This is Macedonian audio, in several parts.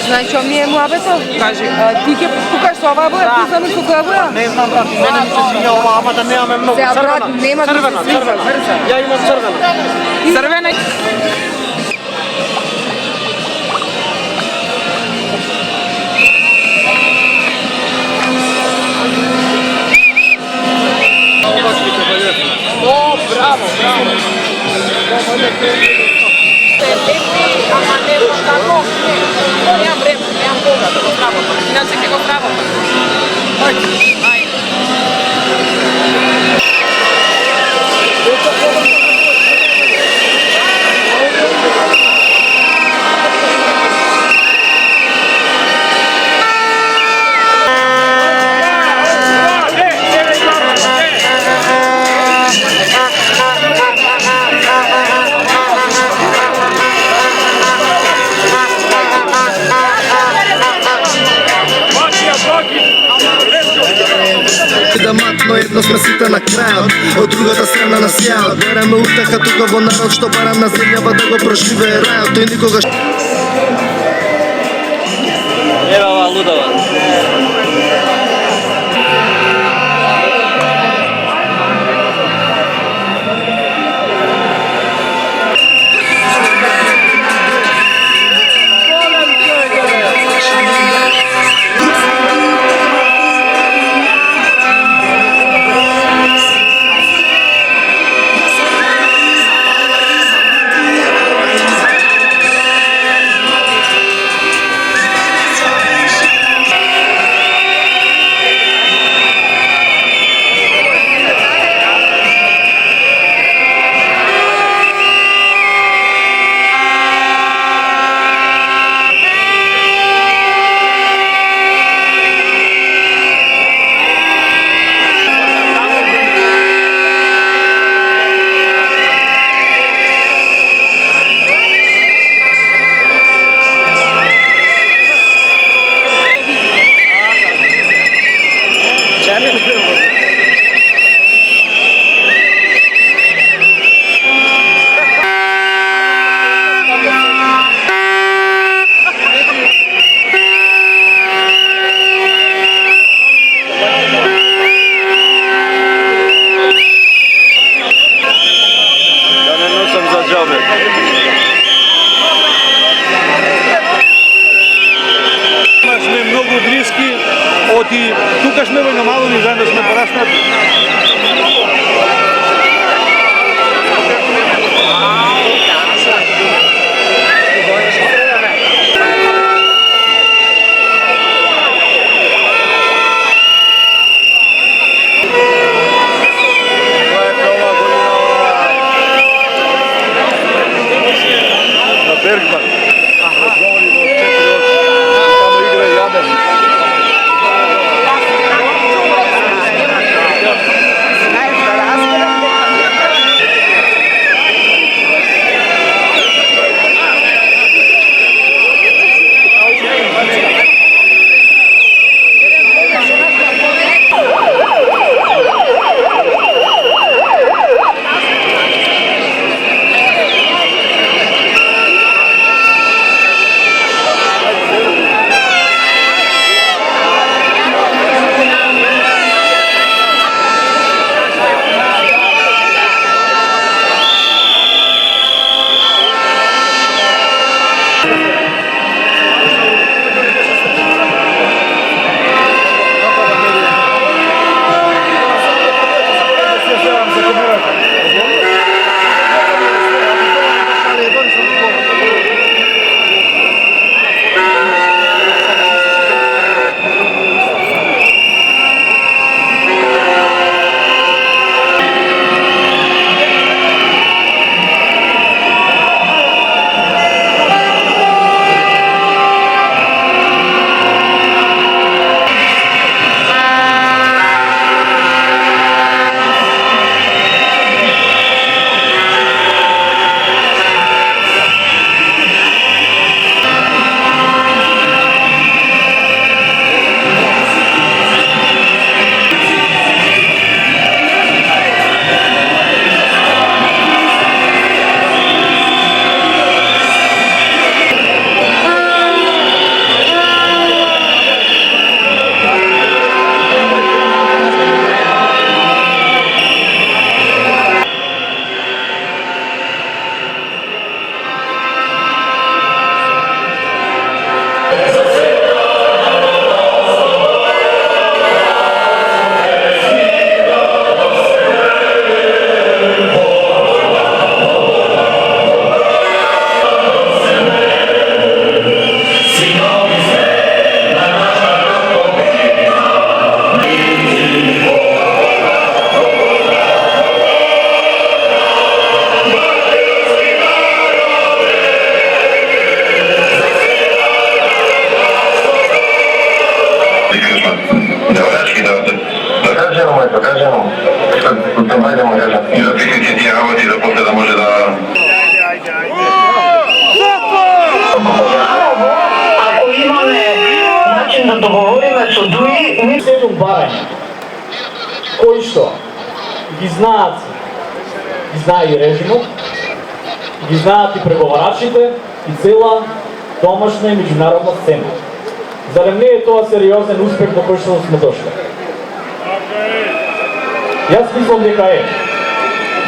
Значи, ми е муабето? Кажи. Ти ќе пукаш со оваа боја, ти знаеш со која боја? Не знам, брат, мене ми се свиѓа ова, ама да немаме многу. Сега, брат, нема да се свиѓа. Ја имам црвена. Црвена. О, браво, браво. Ама не како? Немам време, немам кога да го сработам. Иначе ќе го сработам. Ајде. Да матно едно сме сите на крајот, од другата страна на сјаот. Береме утеха тука во народ што барам на земјава да го проживее рајот. Тој никогаш Ева ова лудова. ajde možda i da priključi tije работи da posle da može da... Ако имаме начин да договориме со други, Ми следум барања, кои што ги знаат и режимот, ги знаат и преговарачите и цела домашна и меѓународна сцена. Зарем не е тоа сериозен успех до кој што сме дошли? Јас мислам дека е.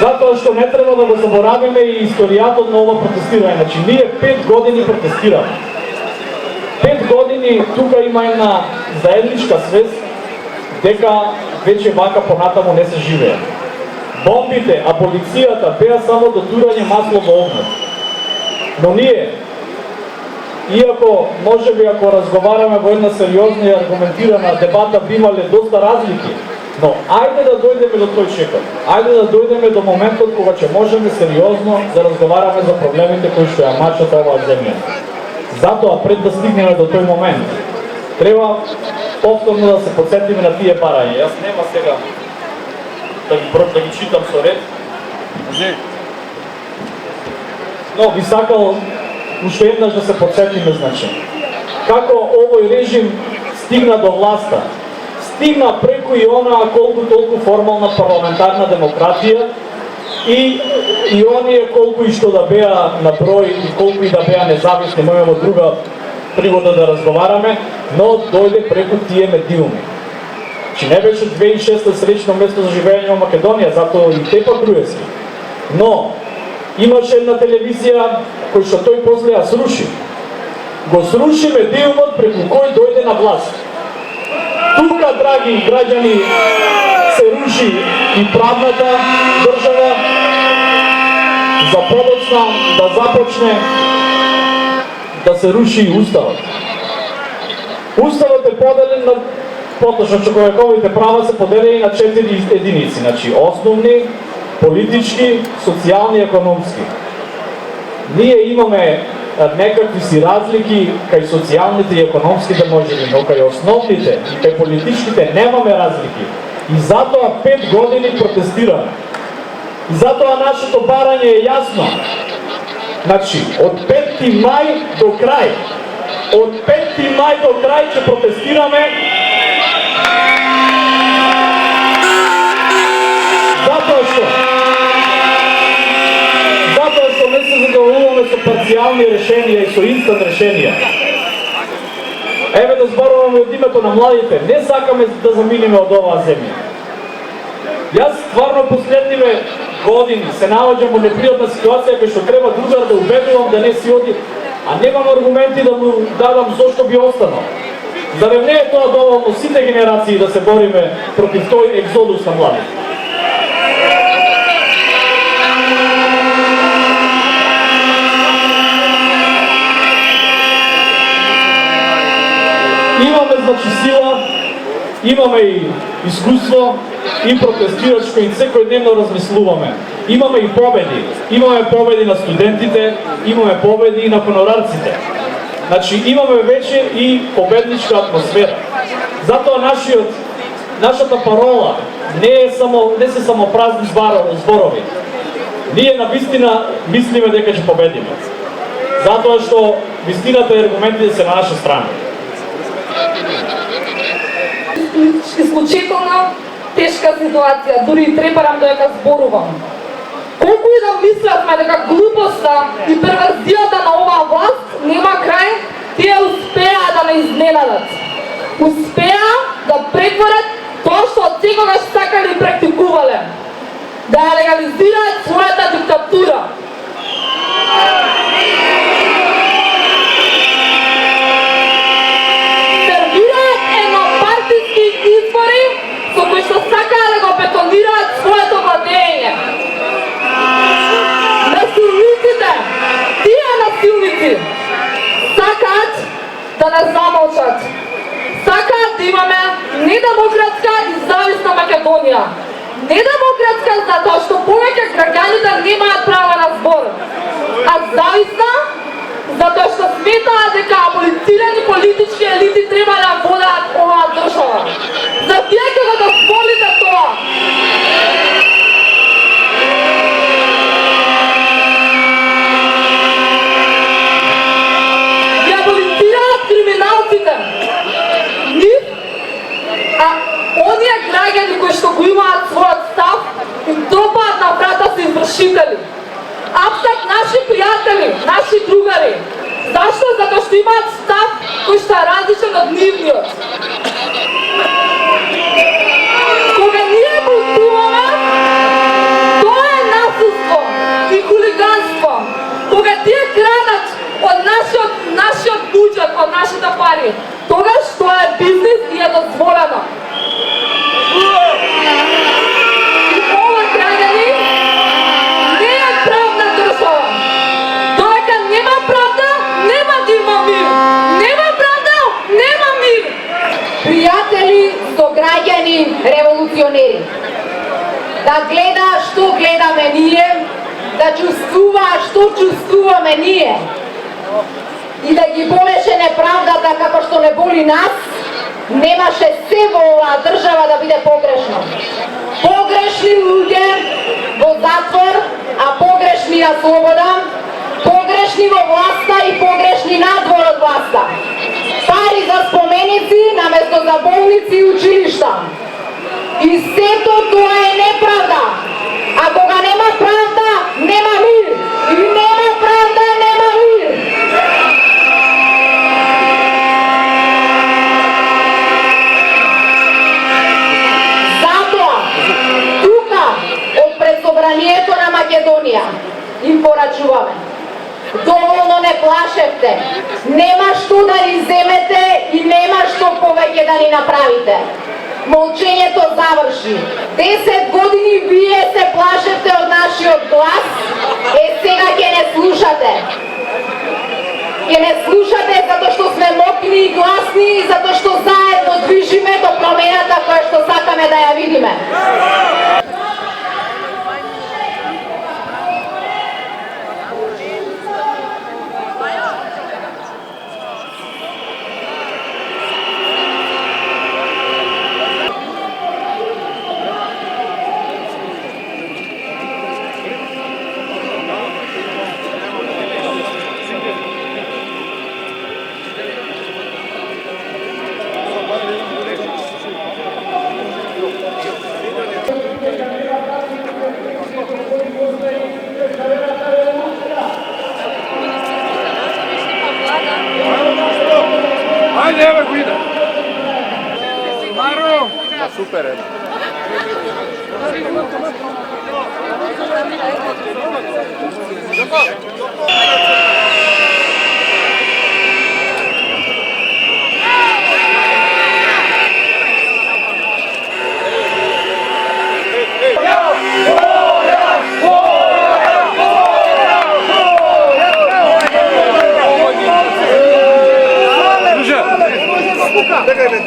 Затоа што не треба да го заборавиме и историјатот на ова протестирање. Значи, ние 5 години протестираме. 5 години тука има една заедничка свест дека веќе вака понатаму не се живее. Бомбите, аболицијата беа само дотурање масло во огнот. Но ние, иако можеби ако разговараме во една сериозна и аргументирана дебата би имале доста разлики, но ајде да дојдеме до тој чекор. Ајде да дојдеме до моментот кога ќе можеме сериозно да разговараме за проблемите кои што ја мачат оваа земја. Затоа, пред да стигнеме до тој момент, треба повторно да се подсетиме на тие барања. Јас нема сега да ги читам со ред. Но би сакал уште еднаш да се подсетиме, значи, како овој режим стигна до власта. Стигна преку и онаа колку толку формална парламентарна демократија и оние колку и што да беа на број и колку и да беа независни, имаме друга пригода да разговараме, но дојде преку тие медиуми. Че не беше 2006 сречно место за живење во Македонија, затоа и те патруески. Но имаше една телевизија кој што тој после ја сруши. Го сруши медиумот преку кој дојде на власт. Тука, драги граѓани, се руши и правната држава, заподоцна да започне да се руши и уставот. Уставот е поделен на поточно човековите права се поделени на 4 единици, значи основни, политички, социјални и економски. Ние имаме некакви си разлики кај социјалните и економските можеби, но кај основните и кај политичките немаме разлики. И затоа 5 години протестираме. И затоа нашето барање е јасно. Значи, од 5 мај до крај, од 5 мај до крај ќе протестираме затоа што не се задоволуваме со парцијални решенија и со инстант решенија. Еве да зборуваме од името на младите, не сакаме да заминеме од оваа земја. Јас стварно последниве години се наоѓам во непријатна ситуација кај што треба другар да убедувам да не си оди, а немам аргументи да му дадам зошто би останал. Зарем не е тоа доволно сите генерации да се бориме против тој екзодус на младите? Имаме, значи, сила, имаме и искуство, и протестирачко, и секојдневно размислуваме. Имаме и победи. Имаме победи на студентите, имаме победи и на хонорарците. Значи, имаме веќе и победничка атмосфера. Затоа нашата парола не се само празни зборови. Ние на вистина мислиме дека ќе победиме. Затоа што вистината и аргументите се на наша страна. Исклучително тешка ситуација, дури и трепарам дека зборувам. Колку и да мислевме дека глупоста и перверзијата на оваа власт нема крај, тие успеа да ме изненадат. Успеа да претворат тоа што од секогаш сакале и практикувале. Да ја легализираат својата диктатура. Сервираат еднопартиски избори со кои што сакаа да го бетонираат своето владење. Насилниците, тие насилници, сакаат да нас замолчат. Сакаат да имаме недемократска и зависна Македонија. Недемократска затоа што повеќе граѓаните немаат право на збор. А зависна затоа што сметаат дека аболицирани политички елити треба да водат оваа држава. За тие ќе го дозволите тоа. извршители. Апсак наши пријатели, наши другари. Зашто? Затоа што имаат став кој што е различен од нивниот. Кога ние бутуваме, тоа е насилство и хулиганство. Кога тие крадат од нашиот буџет, од нашите пари, тогаш тоа е бизнис и е дозволено. И ова, граѓани, не е правна држава. Додека нема правда, нема да има мир. Нема правда, нема мир. Пријатели, сограѓани, револуционери. Да гледа што гледаме ние, да чувствува што чувствуваме ние. И да ги болеше неправдата како што не боли нас, немаше се во оваа држава да биде погрешно. Погрешни луѓе во затвор, а погрешни на слобода, погрешни во власта и погрешни надвор од власта. Пари за споменици наместо за болници и училишта. И сето тоа е неправда. А кога нема правда, нема мир. И нема правда, нема мир. Затоа, тука, од пред собранието на Македонија, им порачуваме. Доволно не плашевте. Нема што да ни земете и нема што повеќе да ни направите. Молчењето заврши. 10 години вие се плашевте од нашиот глас, сега ќе не слушате. Ќе не слушате затоа што сме мокни и гласни и затоа што заедно движиме до промената која што сакаме да ја видиме. Ajde, evo ih ide. Maro! Super je. Čekaj me.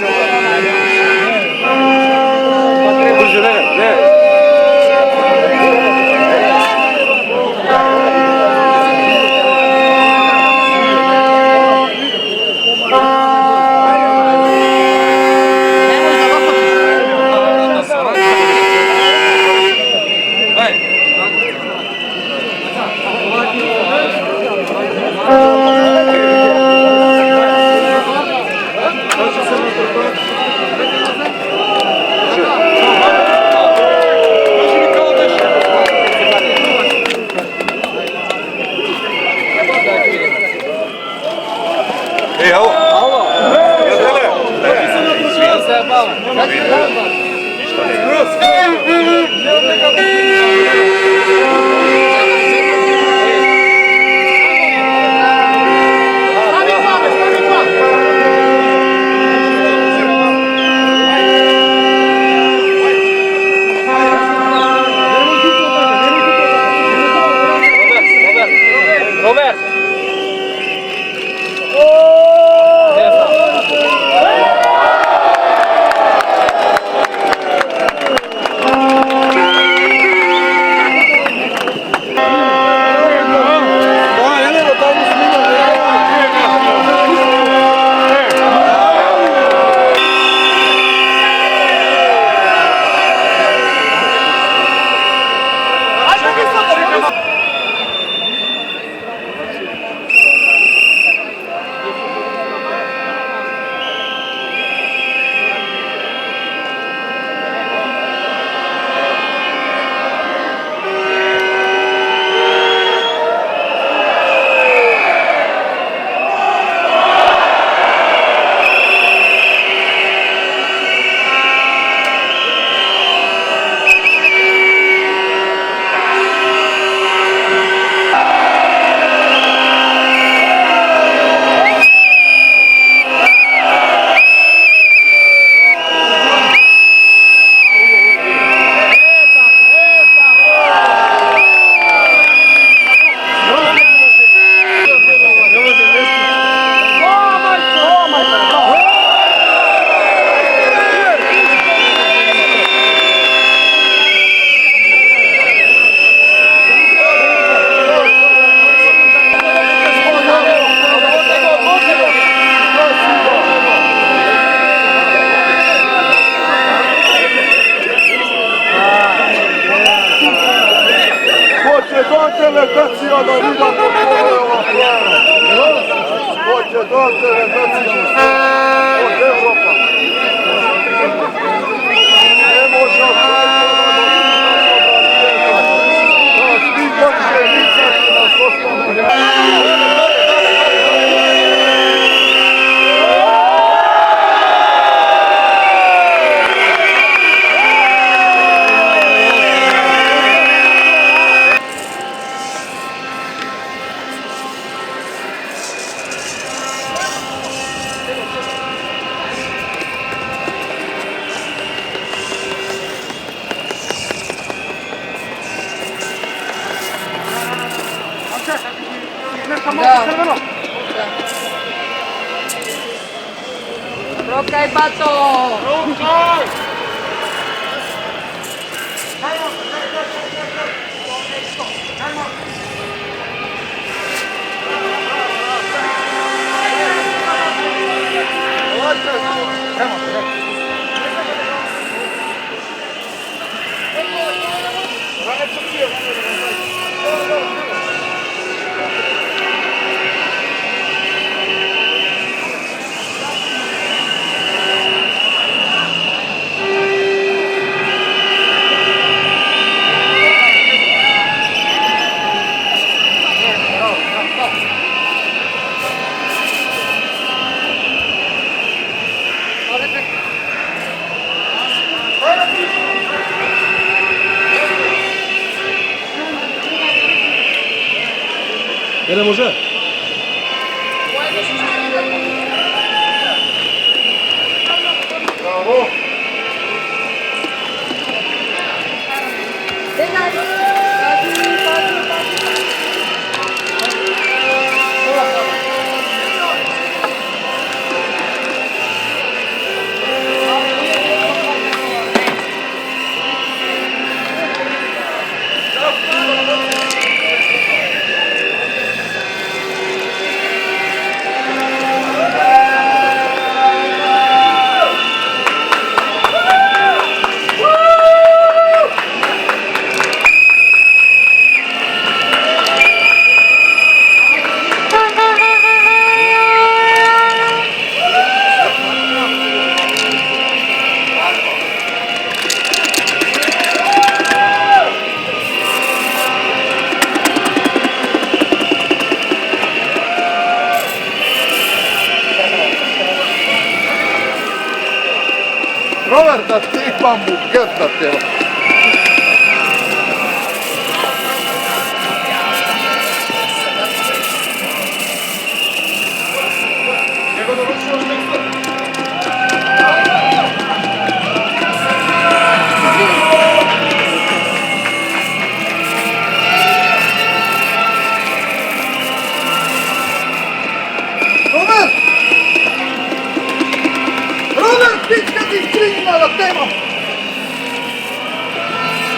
Hoće do delegacija da vidim kako je ova plana. Hoće do delegacija od Evropa. Ne može da svi može nicati nas ostane. Rokaj, Bato! Не може. Bravo. Robert, da ti imam buket na tijelo.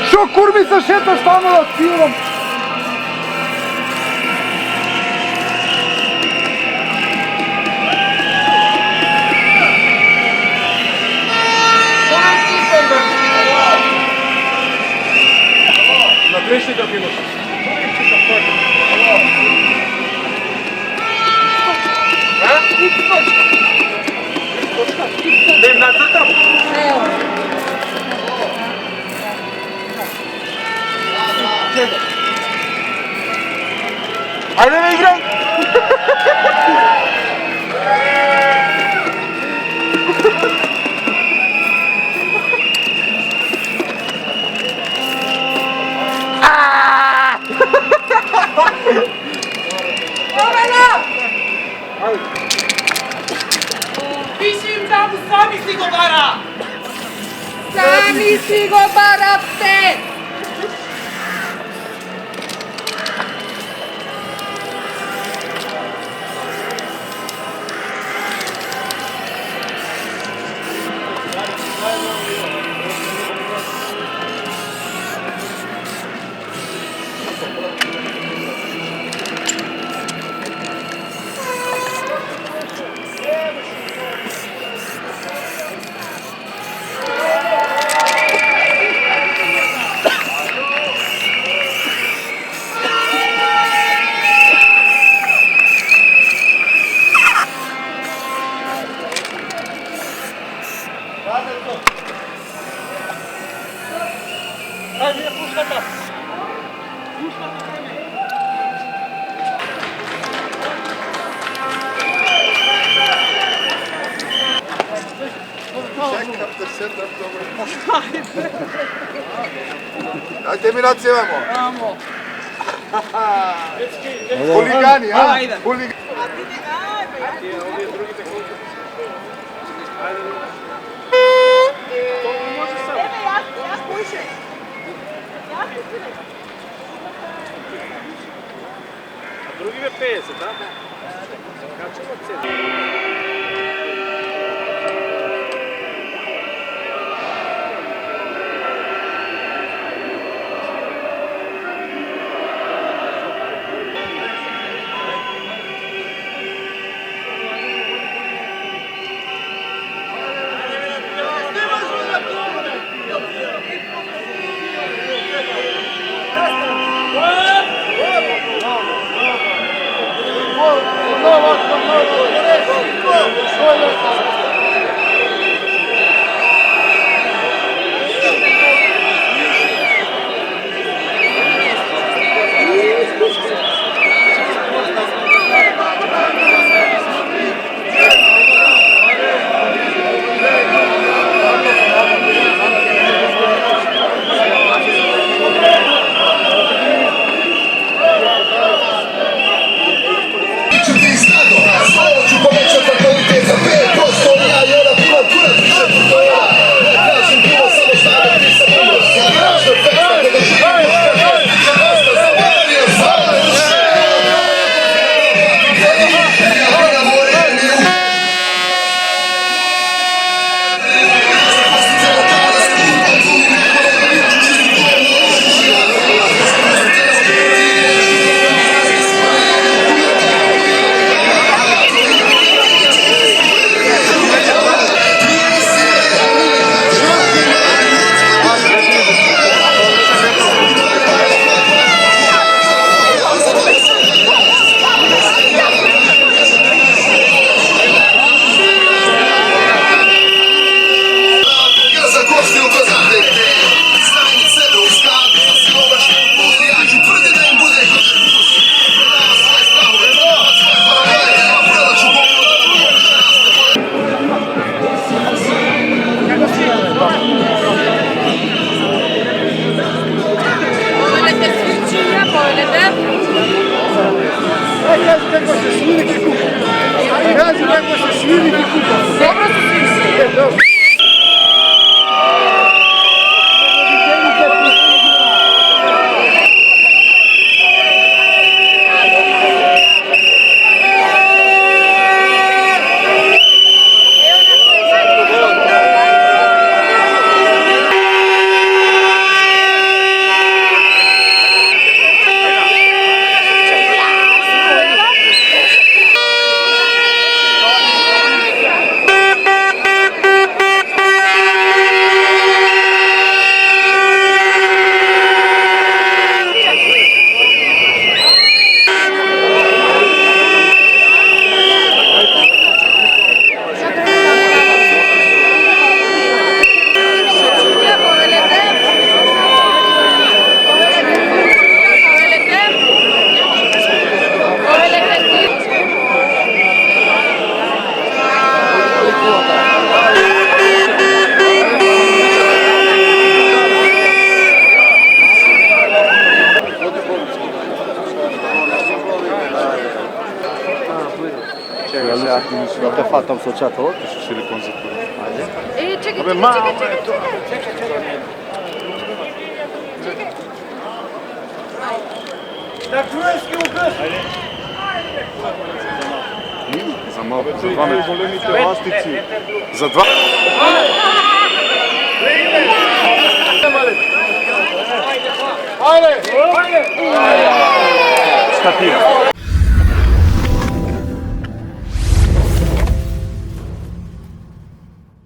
Što kurvica šetaš tamo nad pilom? На 30 минут. Да им нацртам? Evo. Ajde me igram! Pišim da mu sami si go bara! Sami si go barate! Dajte mi nacjevamo. Amo. Huligani, a? Ajde. Huligani. Другиме 50, да? Качува цена. Da te fatto associato si riconsettore. Čekaj, Za malo, za 2 metra. Za 2. Ajde! Šta ti je?